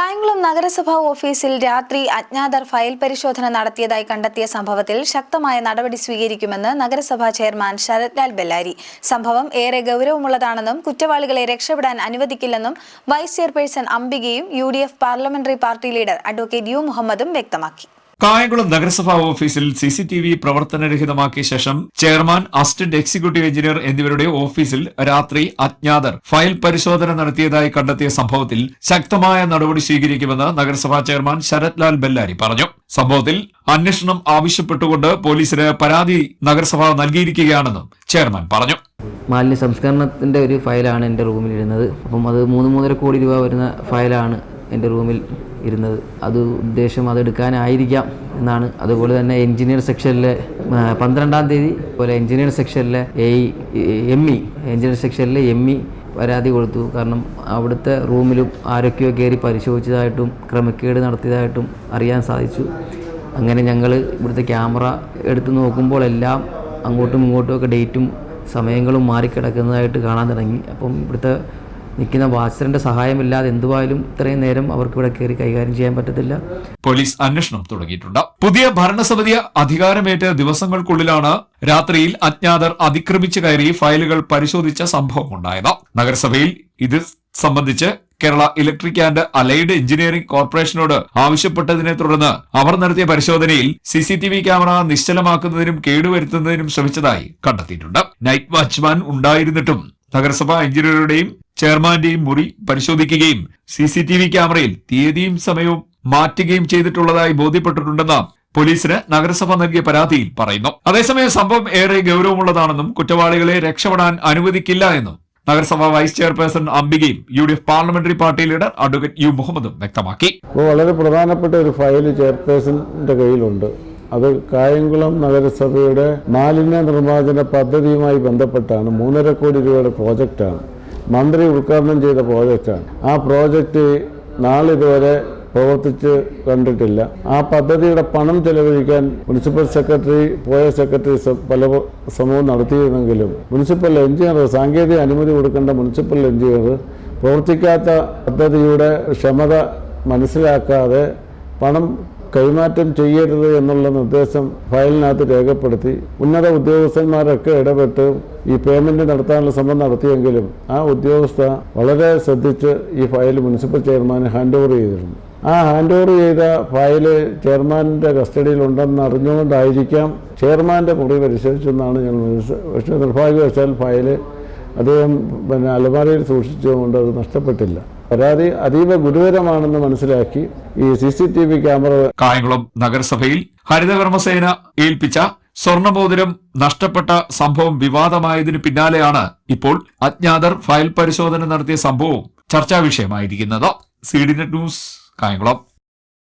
കായംകുളം നഗരസഭാ ഓഫീസിൽ രാത്രി അജ്ഞാതർ ഫയൽ പരിശോധന നടത്തിയതായി കണ്ടെത്തിയ സംഭവത്തിൽ ശക്തമായ നടപടി സ്വീകരിക്കുമെന്ന് നഗരസഭാ ചെയർമാൻ ശരത് ലാൽ ബെല്ലാരി. സംഭവം ഏറെ ഗൗരവമുള്ളതാണെന്നും കുറ്റവാളികളെ രക്ഷപ്പെടാൻ അനുവദിക്കില്ലെന്നും വൈസ് ചെയർപേഴ്സൺ അംബികയും UDF parliamentary party leader advocate U മുഹമ്മദും വ്യക്തമാക്കി. കായംകുളം നഗരസഭാ ഓഫീസിൽ CCTV പ്രവർത്തനരഹിതമാക്കിയ ശേഷം ചെയർമാൻ, അസിസ്റ്റന്റ് എക്സിക്യൂട്ടീവ് എഞ്ചിനീയർ എന്നിവരുടെ ഓഫീസിൽ രാത്രി അജ്ഞാതർ ഫയൽ പരിശോധന നടത്തിയതായി കണ്ടെത്തിയ സംഭവത്തിൽ ശക്തമായ നടപടി സ്വീകരിക്കുമെന്ന് നഗരസഭാ ചെയർമാൻ ശരത് ലാൽ ബെല്ലാരി പറഞ്ഞു. സംഭവത്തിൽ അന്വേഷണം ആവശ്യപ്പെട്ടുകൊണ്ട് പോലീസിന് പരാതി നഗരസഭ നൽകിയിരിക്കുകയാണെന്നും ചെയർമാൻ പറഞ്ഞു. മാലിന്യ സംസ്കരണത്തിന്റെ ഒരു ഫയലാണ് എൻ്റെ റൂമിലിരുന്നത്. അപ്പം അത് 3-3.5 കോടി രൂപ വരുന്ന ഫയലാണ് എൻ്റെ റൂമിൽ ഇരുന്നത്. അത് ഉദ്ദേശം അതെടുക്കാനായിരിക്കാം എന്നാണ്. അതുപോലെ തന്നെ എഞ്ചിനീയർ സെക്ഷനിലെ 12-ാം തീയതി പോലെ എഞ്ചിനീയർ സെക്ഷനിലെ എഞ്ചിനീയർ സെക്ഷനിലെ ME പരാതി കൊടുത്തു. കാരണം അവിടുത്തെ റൂമിലും ആരൊക്കെയോ കയറി പരിശോധിച്ചതായിട്ടും ക്രമക്കേട് നടത്തിയതായിട്ടും അറിയാൻ സാധിച്ചു. അങ്ങനെ ഞങ്ങൾ ഇവിടുത്തെ ക്യാമറ എടുത്ത് നോക്കുമ്പോൾ എല്ലാം അങ്ങോട്ടും ഇങ്ങോട്ടും ഒക്കെ ഡേറ്റും സമയങ്ങളും മാറിക്കിടക്കുന്നതായിട്ട് കാണാൻ തുടങ്ങി. അപ്പം ഇവിടുത്തെ നിൽക്കുന്ന വാച്ചറിന്റെ സഹായമില്ലാതെ എന്തുവായാലും ഇത്രയും നേരം അവർക്ക് ഇവിടെ കയറി കൈകാര്യം ചെയ്യാൻ പറ്റത്തില്ല. പോലീസ് അന്വേഷണം തുടങ്ങിയിട്ടുണ്ട്. പുതിയ ഭരണസമിതി അധികാരമേറ്റ ദിവസങ്ങൾക്കുള്ളിലാണ് രാത്രിയിൽ അജ്ഞാതർ അതിക്രമിച്ചു കയറി ഫയലുകൾ പരിശോധിച്ച സംഭവമുണ്ടായത്. നഗരസഭയിൽ ഇത് സംബന്ധിച്ച് Kerala electric and allied engineering കോർപ്പറേഷനോട് ആവശ്യപ്പെട്ടതിനെ തുടർന്ന് അവർ നടത്തിയ പരിശോധനയിൽ CCTV ക്യാമറ നിശ്ചലമാക്കുന്നതിനും കേടുവരുത്തുന്നതിനും ശ്രമിച്ചതായി കണ്ടെത്തിയിട്ടുണ്ട്. നൈറ്റ് വാച്ച്മാൻ ഉണ്ടായിരുന്നിട്ടും നഗരസഭാ എഞ്ചിനീയറുടെയും ചെയർമാന്റെയും മുറി പരിശോധിക്കുകയും CCTV ക്യാമറയിൽ തീയതിയും സമയവും മാറ്റുകയും ചെയ്തിട്ടുള്ളതായി ബോധ്യപ്പെട്ടിട്ടുണ്ടെന്ന് പോലീസിന് നഗരസഭ നൽകിയ പരാതിയിൽ പറയുന്നു. അതേസമയം സംഭവം ഏറെ ഗൗരവമുള്ളതാണെന്നും കുറ്റവാളികളെ രക്ഷപ്പെടാൻ അനുവദിക്കില്ല എന്നും നഗരസഭ വൈസ് ചെയർപേഴ്സൺ അംബികയും UDF parliamentary party leader advocate U മുഹമ്മദും വ്യക്തമാക്കി. വളരെ പ്രധാനപ്പെട്ട ഒരു ഫയൽ ചെയർപേഴ്സന്റെ കയ്യിലുണ്ട്. അത് കായംകുളം നഗരസഭയുടെ മാലിന്യ നിർമ്മാർജ്ജന പദ്ധതിയുമായി ബന്ധപ്പെട്ടാണ്. 3.5 കോടി രൂപയുടെ പ്രോജക്റ്റാണ്. മന്ത്രി ഉദ്ഘാടനം ചെയ്ത പ്രോജക്റ്റാണ്. ആ പ്രോജക്റ്റ് നാളിതുവരെ പ്രവർത്തിച്ച് കണ്ടിട്ടില്ല. ആ പദ്ധതിയുടെ പണം ചെലവഴിക്കാൻ മുനിസിപ്പൽ സെക്രട്ടറി, സെക്രട്ടറി പല ശ്രമവും നടത്തിയിരുന്നെങ്കിലും മുനിസിപ്പൽ എഞ്ചിനീയർ, സാങ്കേതിക അനുമതി കൊടുക്കേണ്ട മുനിസിപ്പൽ എഞ്ചിനീയർ പ്രവർത്തിക്കാത്ത പദ്ധതിയുടെ ക്ഷമത മനസ്സിലാക്കാതെ പണം കൈമാറ്റം ചെയ്യരുത് എന്നുള്ള നിർദ്ദേശം ഫയലിനകത്ത് രേഖപ്പെടുത്തി. ഉന്നത ഉദ്യോഗസ്ഥന്മാരൊക്കെ ഇടപെട്ട് ഈ പേയ്മെന്റ് നടത്താനുള്ള ശ്രമം നടത്തിയെങ്കിലും ആ ഉദ്യോഗസ്ഥ വളരെ ശ്രദ്ധിച്ച് ഈ ഫയൽ മുനിസിപ്പൽ ചെയർമാന് ഹാൻഡ് ഓവർ ചെയ്തിരുന്നു. ആ ഹാൻഡ് ഓവർ ചെയ്ത ഫയല് ചെയർമാൻ്റെ കസ്റ്റഡിയിലുണ്ടെന്ന് അറിഞ്ഞുകൊണ്ടായിരിക്കാം ചെയർമാൻ്റെ മുറി പരിശോധിച്ചെന്നാണ് ഞങ്ങൾ പക്ഷേ നിർഭാഗ്യവശാൽ ഫയല് അദ്ദേഹം അലമാരയിൽ സൂക്ഷിച്ചുകൊണ്ട് അത് നഷ്ടപ്പെട്ടില്ല. പരാതി അതീവ ഗുരുതരമാണെന്ന് മനസ്സിലാക്കി ഈ CCTV ക്യാമറ കായംകുളം നഗരസഭയിൽ ഹരിതകർമ്മസേന ഏൽപ്പിച്ച സ്വർണ്ണമോതിരം നഷ്ടപ്പെട്ട സംഭവം വിവാദമായതിനു പിന്നാലെയാണ് ഇപ്പോൾ അജ്ഞാതർ ഫയൽ പരിശോധന നടത്തിയ സംഭവം ചർച്ചാ വിഷയമായിരിക്കുന്നത്. CDNet news, Kayamkulam.